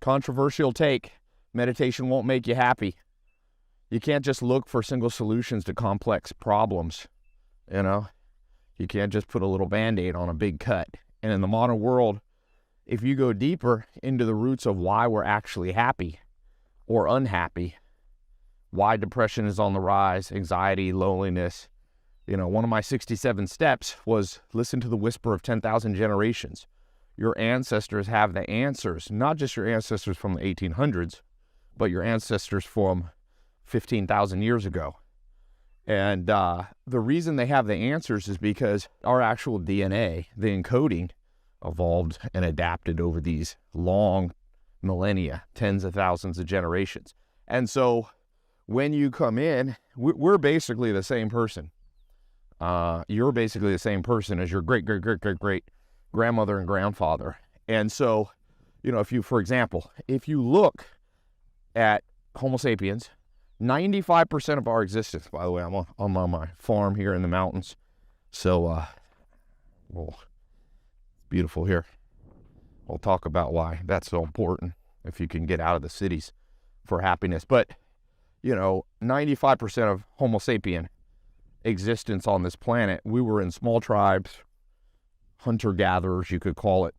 Controversial take. Meditation won't make you happy. You can't just look for single solutions to complex problems. You can't just put a little Band-Aid on a big cut. And in the modern world, if you go deeper into the roots of why we're actually happy or unhappy, why depression is on the rise, anxiety, loneliness, one of my 67 steps was listen to the whisper of 10,000 generations. Your ancestors have the answers, not just your ancestors from the 1800s, but your ancestors from 15,000 years ago. And the reason they have the answers is because our actual DNA, the encoding, evolved and adapted over these long millennia, tens of thousands of generations. And so when you come in, we're basically the same person. You're basically the same person as your great grandmother and grandfather. And so, for example, if you look at Homo sapiens, 95% of our existence, by the way, I'm on my farm here in the mountains. So, it's beautiful here. We'll talk about why that's so important if you can get out of the cities for happiness. But, 95% of Homo sapien existence on this planet, we were in small tribes, hunter-gatherers, you could call it.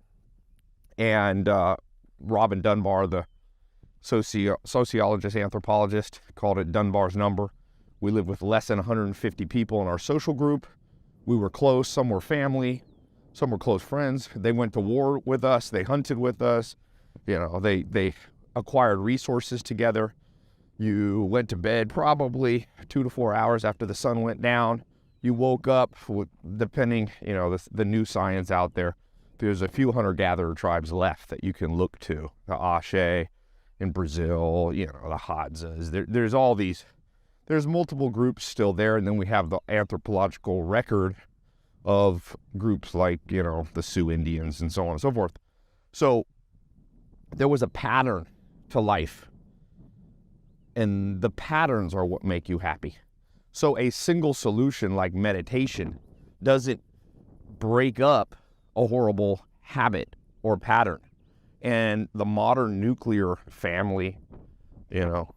And Robin Dunbar, the sociologist, anthropologist, called it Dunbar's number. We lived with less than 150 people in our social group. We were close. Some were family. Some were close friends. They went to war with us. They hunted with us. They acquired resources together. You went to bed probably 2 to 4 hours after the sun went down. You woke up, depending, the new science out there, there's a few hunter-gatherer tribes left that you can look to. The Ashe in Brazil, the Hadzas. There's all these, there's multiple groups still there. And then we have the anthropological record of groups like, the Sioux Indians and so on and so forth. So there was a pattern to life. And the patterns are what make you happy. So a single solution like meditation doesn't break up a horrible habit or pattern. And the modern nuclear family, 2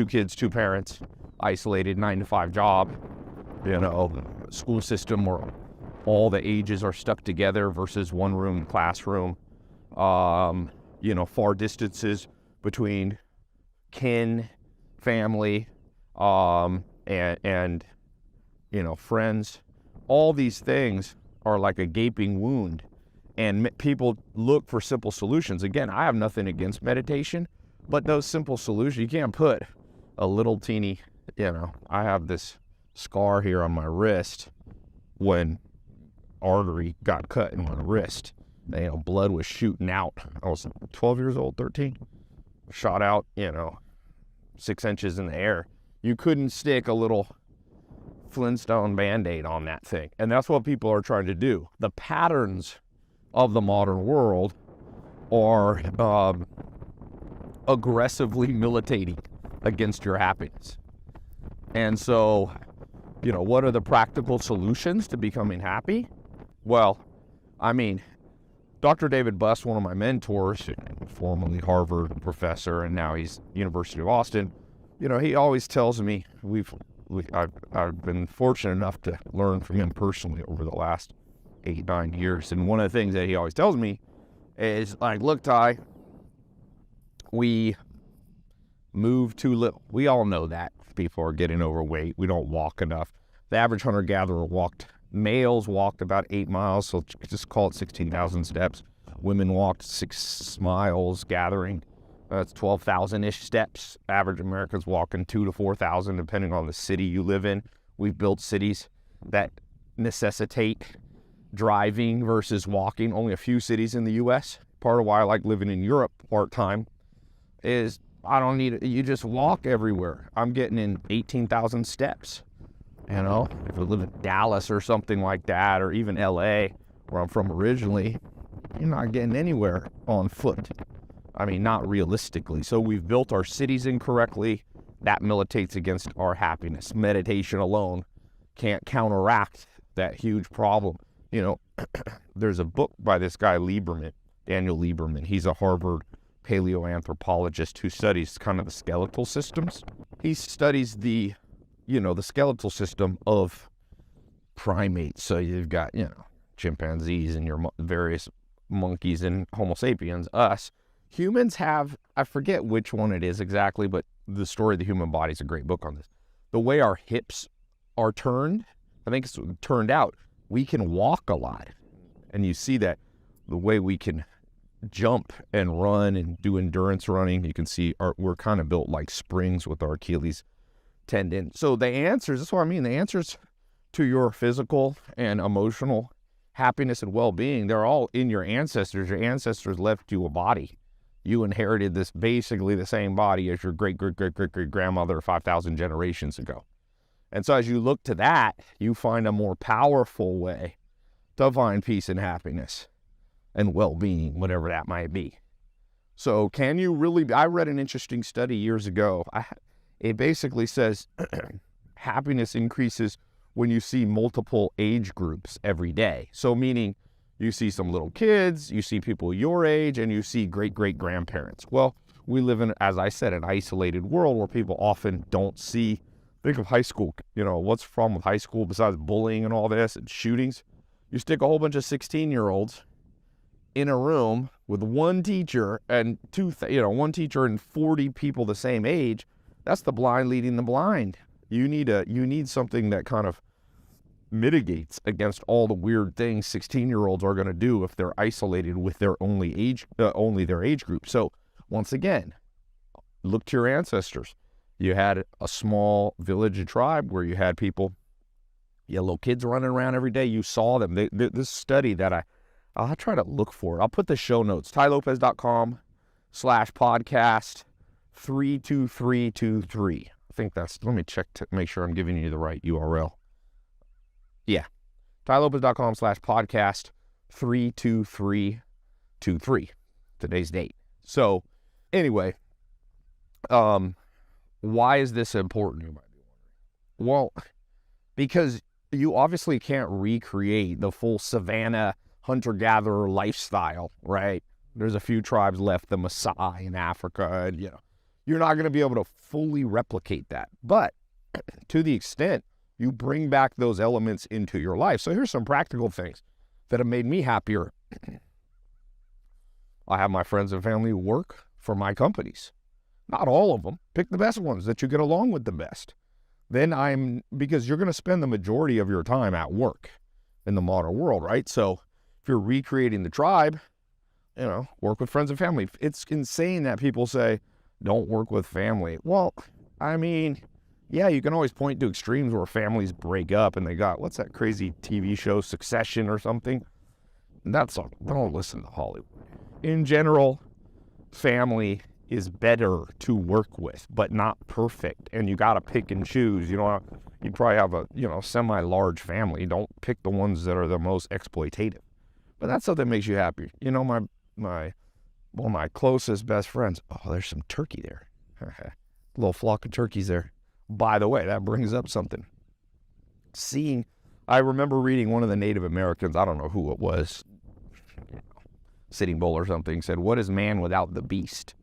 kids, 2 parents, isolated 9-to-5 job, school system where all the ages are stuck together versus one room classroom, far distances between kin, family, and friends. All these things are like a gaping wound. And people look for simple solutions. Again, I have nothing against meditation, but those simple solutions, you can't put a little teeny, I have this scar here on my wrist when artery got cut in my wrist. Blood was shooting out. I was 12 years old, 13. Shot out, 6 inches in the air. You couldn't stick a little Flintstone Band-Aid on that thing. And that's what people are trying to do. The patterns of the modern world are aggressively militating against your happiness. And so, what are the practical solutions to becoming happy? Well, Dr. David Buss, one of my mentors, formerly Harvard professor, and now he's University of Austin, he always tells me, I've been fortunate enough to learn from him personally over the last 8-9 years. And one of the things that he always tells me is look, Tai, we move too little. We all know that people are getting overweight. We don't walk enough. The average hunter-gatherer males walked about 8 miles, so just call it 16,000 steps. Women walked 6 miles gathering. That's 12,000-ish steps. Average Americans walking 2,000 to 4,000, depending on the city you live in. We've built cities that necessitate driving versus walking. Only a few cities in the U.S. Part of why I like living in Europe part-time is I don't need it. You just walk everywhere. I'm getting in 18,000 steps. If I live in Dallas or something like that, or even L.A., where I'm from originally, you're not getting anywhere on foot. Not realistically. So we've built our cities incorrectly. That militates against our happiness. Meditation alone can't counteract that huge problem. There's a book by this guy Daniel Lieberman. He's a Harvard paleoanthropologist who studies kind of the skeletal systems. He studies the skeletal system of primates. So you've got, chimpanzees and your various monkeys and Homo sapiens, us. Humans have, I forget which one it is exactly, but The Story of the Human Body is a great book on this. The way our hips are turned, I think it's turned out, we can walk a lot. And you see that the way we can jump and run and do endurance running, you can see we're kind of built like springs with our Achilles tendon. So the answers, that's what I mean, the answers to your physical and emotional happiness and well-being, they're all in your ancestors. Your ancestors left you a body. You inherited this basically the same body as your great-great-great-great-great-grandmother 5,000 generations ago. And so as you look to that, you find a more powerful way to find peace and happiness and well-being, whatever that might be. So can you really, I read an interesting study years ago. It basically says happiness increases when you see multiple age groups every day. So meaning you see some little kids, you see people your age, and you see great-great-grandparents. Well, we live in, as I said, an isolated world where people often don't see. Think of high school. What's wrong with high school besides bullying and all this and shootings? You stick a whole bunch of 16-year-olds in a room with one teacher and one teacher and 40 people the same age. That's the blind leading the blind. You need something that kind of mitigates against all the weird things 16-year-olds are going to do if they're isolated with their only their age group. So once again, look to your ancestors. You had a small village and tribe where you had people, little kids running around every day. You saw them. This study that I'll try to look for it. I'll put the show notes, tailopez.com/podcast 32323. I think let me check to make sure I'm giving you the right URL. Yeah. tailopez.com/podcast 32323. Today's date. So anyway, why is this important, you might be wondering? Well, because you obviously can't recreate the full savanna hunter-gatherer lifestyle, right? There's a few tribes left, the Maasai in Africa, and you're not going to be able to fully replicate that. But to the extent you bring back those elements into your life. So here's some practical things that have made me happier. I have my friends and family who work for my companies. Not all of them. Pick the best ones that you get along with the best. Then because you're going to spend the majority of your time at work in the modern world, right? So if you're recreating the tribe, work with friends and family. It's insane that people say, don't work with family. Well, I mean, yeah, you can always point to extremes where families break up and they got, what's that crazy TV show, Succession or something? And that's all. Don't listen to Hollywood. In general, family is better to work with, but not perfect. And you got to pick and choose. You probably have a, semi-large family. Don't pick the ones that are the most exploitative. But that's something that makes you happy. One of my closest best friends. Oh, there's some turkey there. A little flock of turkeys there. By the way, that brings up something. I remember reading one of the Native Americans, I don't know who it was, Sitting Bull or something, said, what is man without the beast?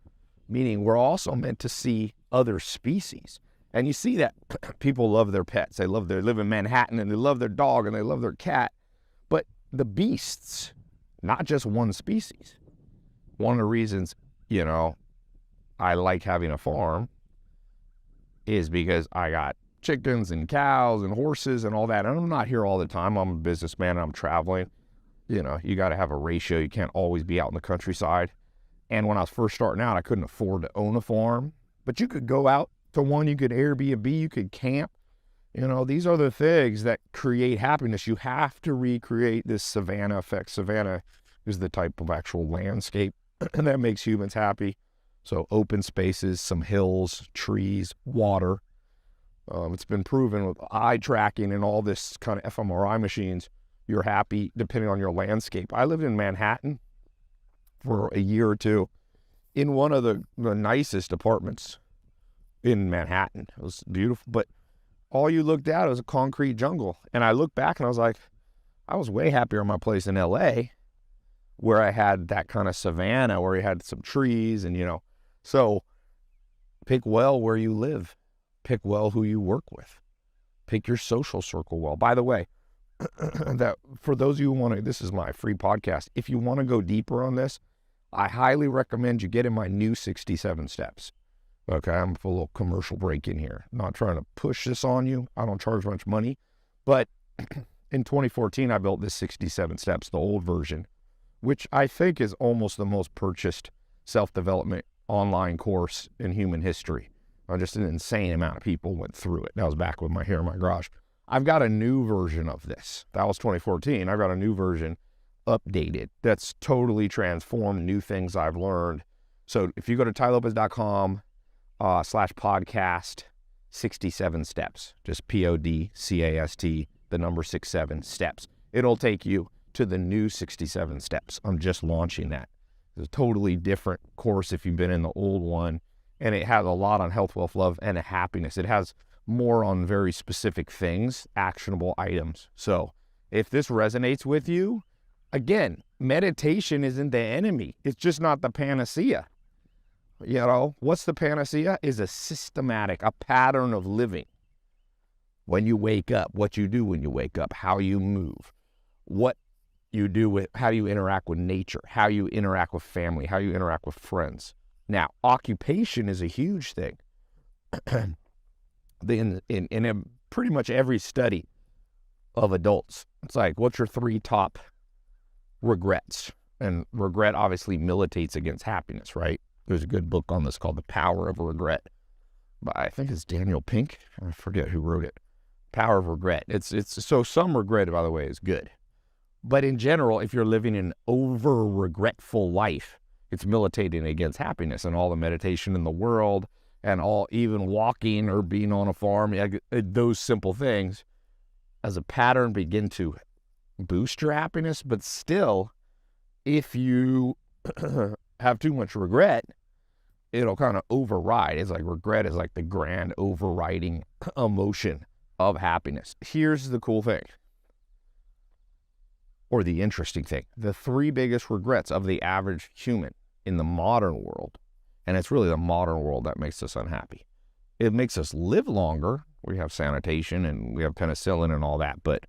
Meaning we're also meant to see other species. And you see that people love their pets. They live in Manhattan and they love their dog and they love their cat. But the beasts, not just one species. One of the reasons, I like having a farm is because I got chickens and cows and horses and all that. And I'm not here all the time. I'm a businessman and I'm traveling. You got to have a ratio. You can't always be out in the countryside. And when I was first starting out, I couldn't afford to own a farm. But you could go out to one, you could Airbnb, you could camp. These are the things that create happiness. You have to recreate this savanna effect. Savanna is the type of actual landscape that makes humans happy. So open spaces, some hills, trees, water. It's been proven with eye tracking and all this kind of fMRI machines, you're happy depending on your landscape. I lived in Manhattan for a year or two in one of the nicest apartments in Manhattan. It was beautiful, but all you looked at was a concrete jungle. And I looked back and I was like, I was way happier in my place in LA where I had that kind of savanna where you had some trees and, so pick well where you live. Pick well who you work with. Pick your social circle well. By the way, that for those of you who want to, this is my free podcast. If you want to go deeper on this, I highly recommend you get in my new 67 steps. Okay, I'm a little commercial break in here. I'm not trying to push this on you. I don't charge much money. But in 2014, I built this 67 steps, the old version, which I think is almost the most purchased self-development online course in human history. Just an insane amount of people went through it. That was back with my hair in my garage. I've got a new version of this. That was 2014. I've got a new version updated that's totally transformed, new things I've learned. So if you go to tailopez.com /podcast 67 steps, just PODCAST, the number 67 steps. It'll take you to the new 67 steps. I'm just launching that. It's a totally different course if you've been in the old one, and it has a lot on health, wealth, love, and happiness. It has more on very specific things, actionable items. So if this resonates with you, again, meditation isn't the enemy. It's just not the panacea. What's the panacea? Is a systematic, a pattern of living. When you wake up, what you do when you wake up, how you move, what you do with, how you interact with nature, how you interact with family, how you interact with friends. Now, occupation is a huge thing. In pretty much every study of adults, it's like, what's your 3 top regrets? And regret obviously militates against happiness, right? There's a good book on this called The Power of Regret. But I think it's Daniel Pink. I forget who wrote it. Power of Regret. It's so some regret, by the way, is good. But in general, if you're living an over-regretful life, it's militating against happiness, and all the meditation in the world and all, even walking or being on a farm, those simple things as a pattern begin to boost your happiness. But still, if you have too much regret, it'll kind of override. It's like regret is like the grand overriding emotion of happiness. Here's the cool thing, or the interesting thing. The 3 biggest regrets of the average human in the modern world, and it's really the modern world that makes us unhappy. It makes us live longer. We have sanitation and we have penicillin and all that, but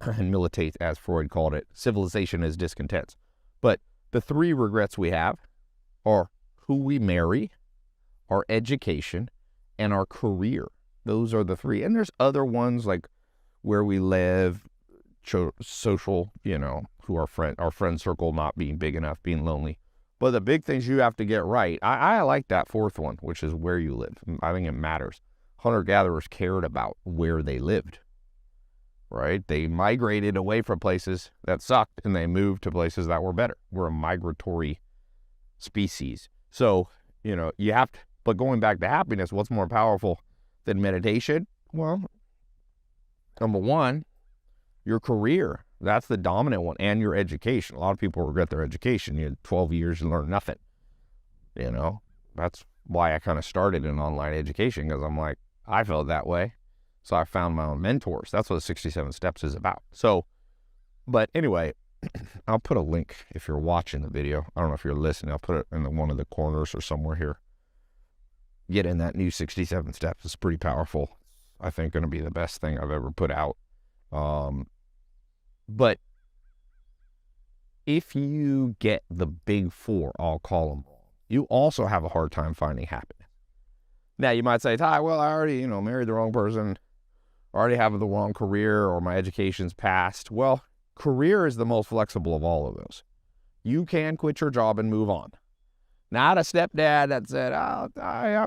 and militate, as Freud called it, civilization is discontent. But the 3 regrets we have are who we marry, our education, and our career. Those are the 3. And there's other ones like where we live, social, who our friend circle not being big enough, being lonely. But the big things you have to get right, I like that 4th one, which is where you live. I think it matters. Hunter-gatherers cared about where they lived, right? They migrated away from places that sucked, and they moved to places that were better. We're a migratory species. So, you have to, but going back to happiness, what's more powerful than meditation? Well, number 1, your career. That's the dominant one, and your education. A lot of people regret their education. You had 12 years and learn nothing. That's why I kind of started in online education, because I'm like, I felt that way. So I found my own mentors. That's what the 67 Steps is about. So, but anyway, I'll put a link if you're watching the video. I don't know if you're listening. I'll put it in one of the corners or somewhere here. Get in that new 67 Steps. It's pretty powerful. I think going to be the best thing I've ever put out. But if you get the big 4, I'll call them, you also have a hard time finding happiness. Now, you might say, Tai, well, I already, married the wrong person, already have the wrong career, or my education's passed. Well, career is the most flexible of all of those. You can quit your job and move on. Not a stepdad that said, I'm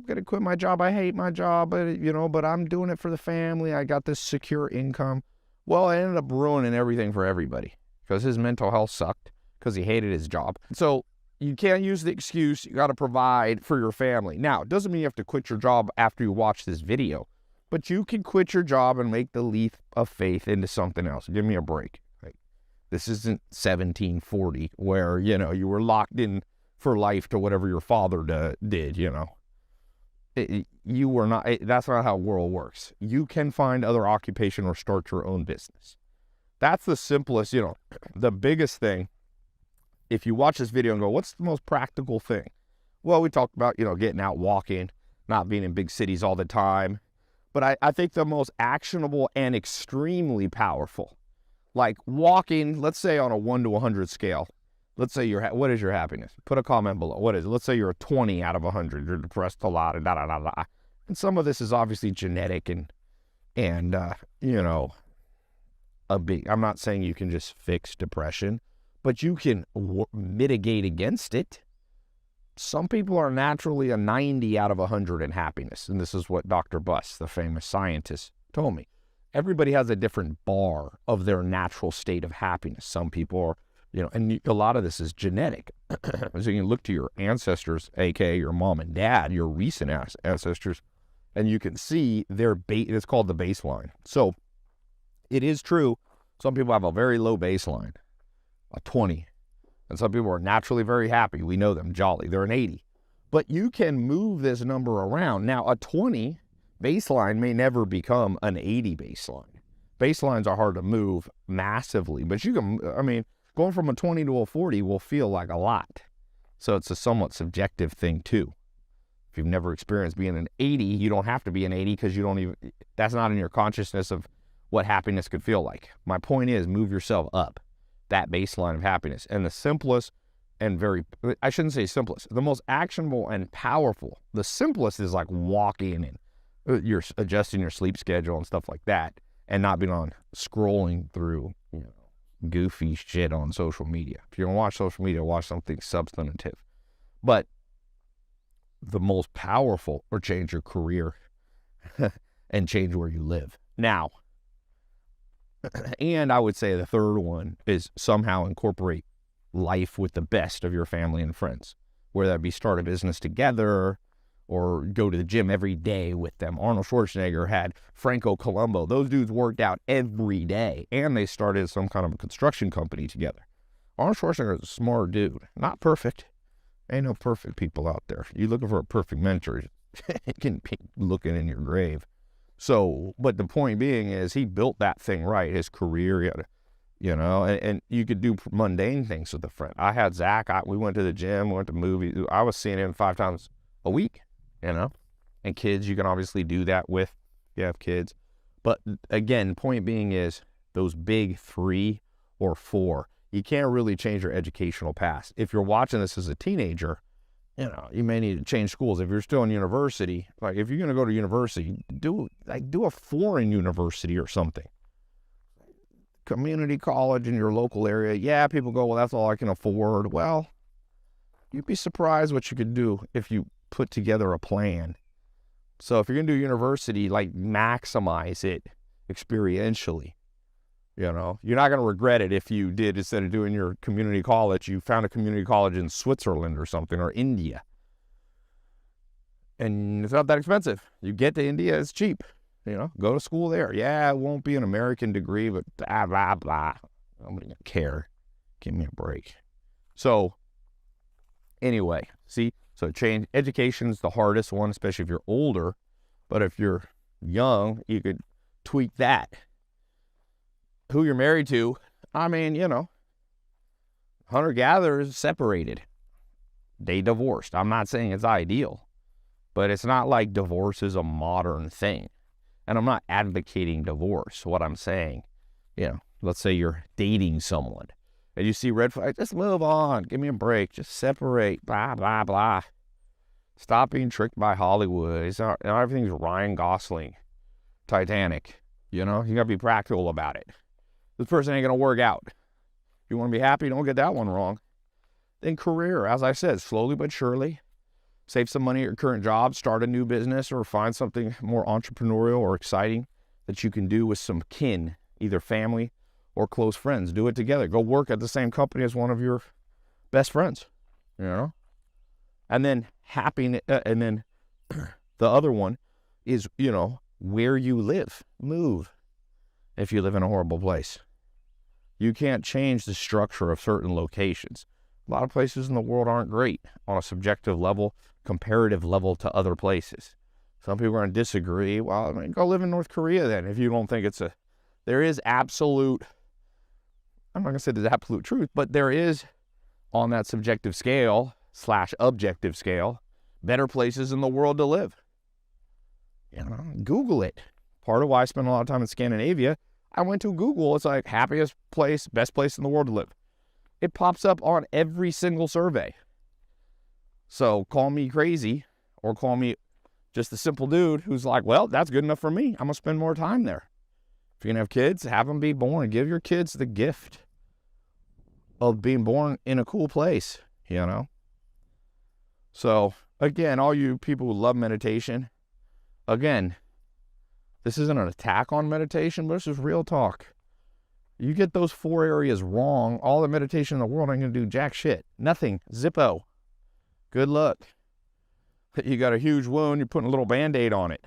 going to quit my job. I hate my job, but I'm doing it for the family. I got this secure income. Well, it ended up ruining everything for everybody because his mental health sucked because he hated his job. So you can't use the excuse, you got to provide for your family. Now, it doesn't mean you have to quit your job after you watch this video, but you can quit your job and make the leap of faith into something else. Give me a break. Right? This isn't 1740 where, you were locked in for life to whatever your father did, You were not, that's not how the world works. You can find other occupation or start your own business. That's the simplest, the biggest thing if you watch this video and go, what's the most practical thing? Well, we talked about, getting out walking, not being in big cities all the time. But I think the most actionable and extremely powerful, like walking, let's say on a 1 to 100 scale, let's say what is your happiness? Put a comment below. What is it? Let's say you're a 20 out of 100. You're depressed a lot and da-da-da-da. And some of this is obviously genetic and I'm not saying you can just fix depression, but you can mitigate against it. Some people are naturally a 90 out of 100 in happiness. And this is what Dr. Buss, the famous scientist, told me. Everybody has a different bar of their natural state of happiness. Some people are, and a lot of this is genetic. So you can look to your ancestors, aka your mom and dad, your recent ancestors, and you can see it's called the baseline. So it is true. Some people have a very low baseline, a 20. And some people are naturally very happy. We know them, jolly. They're an 80. But you can move this number around. Now, a 20 baseline may never become an 80 baseline. Baselines are hard to move massively. But going from a 20 to a 40 will feel like a lot. So it's a somewhat subjective thing, too. If you've never experienced being an 80, you don't have to be an 80 because that's not in your consciousness of what happiness could feel like. My point is, move yourself up that baseline of happiness. And the simplest and I shouldn't say simplest, the most actionable and powerful, the simplest is like walking and you're adjusting your sleep schedule and stuff like that, and not being on scrolling through, goofy shit on social media. If you're going to watch social media, watch something substantive. But the most powerful, or change your career and change where you live. Now, and I would say the third one is somehow incorporate life with the best of your family and friends, whether that be start a business together or go to the gym every day with them. Arnold Schwarzenegger had Franco Colombo. Those dudes worked out every day, and they started some kind of a construction company together. Arnold Schwarzenegger is a smart dude. Not perfect. Ain't no perfect people out there. You're looking for a perfect mentor, you can be looking in your grave. So, but the point being is he built that thing right. His career, he had, and you could do mundane things with a friend. I had Zach. We went to the gym, went to movies. I was seeing him 5 times a week, And kids, you can obviously do that with, if you have kids. But again, point being is those big 3 or 4, you can't really change your educational past. If you're watching this as a teenager, you may need to change schools. If you're still in university, like if you're going to go to university, do a foreign university or something. Community college in your local area. Yeah, people go, well, that's all I can afford. Well, you'd be surprised what you could do if you put together a plan. So if you're going to do university, maximize it experientially. You're not going to regret it if you did, instead of doing your community college, you found a community college in Switzerland or something, or India. And it's not that expensive. You get to India, it's cheap. Go to school there. Yeah, it won't be an American degree, but blah, blah, blah. Nobody gonna care. Give me a break. So, anyway, so change. Education's the hardest one, especially if you're older. But if you're young, you could tweak that. Who you're married to, hunter-gatherers separated. They divorced. I'm not saying it's ideal, but it's not like divorce is a modern thing. And I'm not advocating divorce. What I'm saying, let's say you're dating someone and you see red flags, just move on. Give me a break. Just separate. Blah, blah, blah. Stop being tricked by Hollywood. Everything's Ryan Gosling, Titanic. You got to be practical about it. This person ain't going to work out. If you want to be happy, don't get that one wrong. Then career, as I said, slowly but surely. Save some money at your current job, start a new business, or find something more entrepreneurial or exciting that you can do with some kin, either family or close friends. Do it together. Go work at the same company as one of your best friends, And then happiness, and then the other one is, where you live. Move if you live in a horrible place. You can't change the structure of certain locations. A lot of places in the world aren't great on a subjective level, comparative level to other places. Some people are going to disagree. Well, go live in North Korea then if you don't think there is absolute, I'm not going to say there's absolute truth, but there is on that subjective scale / objective scale, better places in the world to live. You know, Google it. Part of why I spend a lot of time in Scandinavia, I went to Google. It's like happiest place, best place in the world to live. It pops up on every single survey. So call me crazy or call me just a simple dude who's like, well, that's good enough for me. I'm going to spend more time there. If you're going to have kids, have them be born. Give your kids the gift of being born in a cool place, you know? So, again, all you people who love meditation, again, this isn't an attack on meditation, but this is real talk. You get those 4 areas wrong, all the meditation in the world ain't going to do jack shit. Nothing. Zippo. Good luck. You got a huge wound, you're putting a little Band-Aid on it.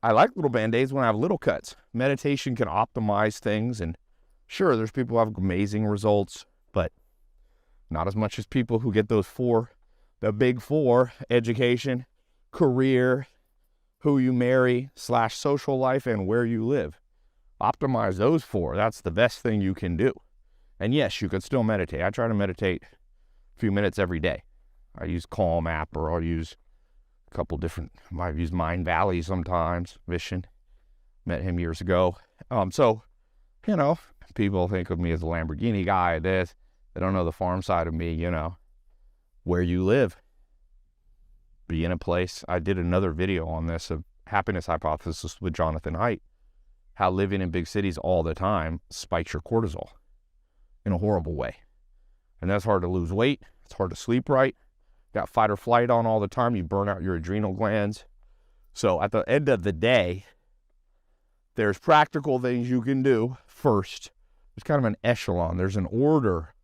I like little Band-Aids when I have little cuts. Meditation can optimize things, and sure, there's people who have amazing results, but not as much as people who get those 4, the big 4, education, career, who you marry / social life, and where you live. Optimize those 4. That's the best thing you can do. And yes, you can still meditate. I try to meditate a few minutes every day. I use Calm app, or I'll use a couple different, I've used Mind Valley sometimes. Vishen, met him years ago. So, you know, people think of me as a Lamborghini guy, they don't know the farm side of me, you know. Where you live. Be in a place. I did another video on this, of happiness hypothesis with Jonathan Haidt. How living in big cities all the time spikes your cortisol in a horrible way. And that's hard to lose weight. It's hard to sleep right. Got fight or flight on all the time. You burn out your adrenal glands. So at the end of the day, there's practical things you can do first. There's kind of an echelon. There's an order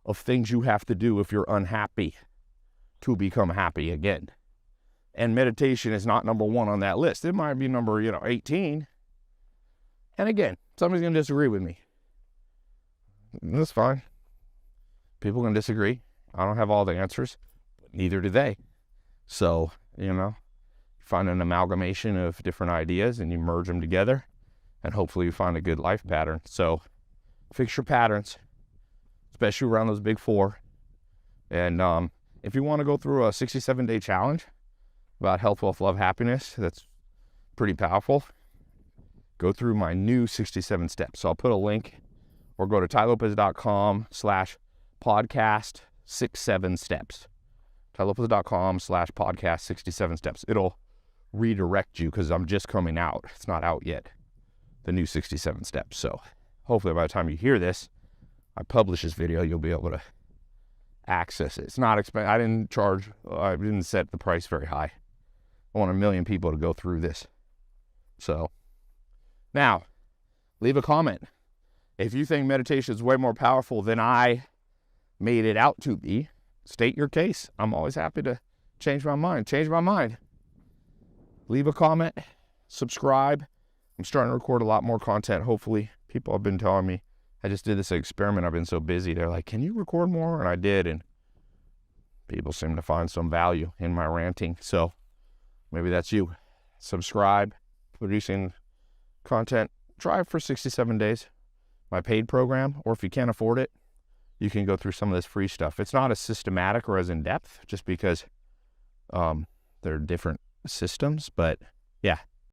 of things you have to do if you're unhappy to become happy again. And meditation is not number 1 on that list. It might be number, 18. And again, somebody's going to disagree with me. That's fine. People can disagree. I don't have all the answers, but neither do they. So, you find an amalgamation of different ideas and you merge them together, and hopefully you find a good life pattern. So fix your patterns, especially around those big 4. And if you want to go through a 67-day challenge about health, wealth, love, happiness, that's pretty powerful, go through my new 67 steps. So I'll put a link, or go to tailopez.com/podcast67steps. tailopez.com/podcast67steps. It'll redirect you, because I'm just coming out. It's not out yet, the new 67 steps. So hopefully by the time you hear this, I publish this video, you'll be able to access it. It's not expensive. I didn't set the price very high. I want 1 million people to go through this. So now, leave a comment. If you think meditation is way more powerful than I made it out to be, state your case. I'm always happy to change my mind. Leave a comment, subscribe. I'm starting to record a lot more content, hopefully. People have been telling me, I just did this experiment. I've been so busy. They're like, can you record more? And I did, and people seem to find some value in my ranting. So maybe that's you. Subscribe, producing content. Try it for 67 days. My paid program, or if you can't afford it, you can go through some of this free stuff. It's not as systematic or as in-depth, just because they're different systems. But yeah,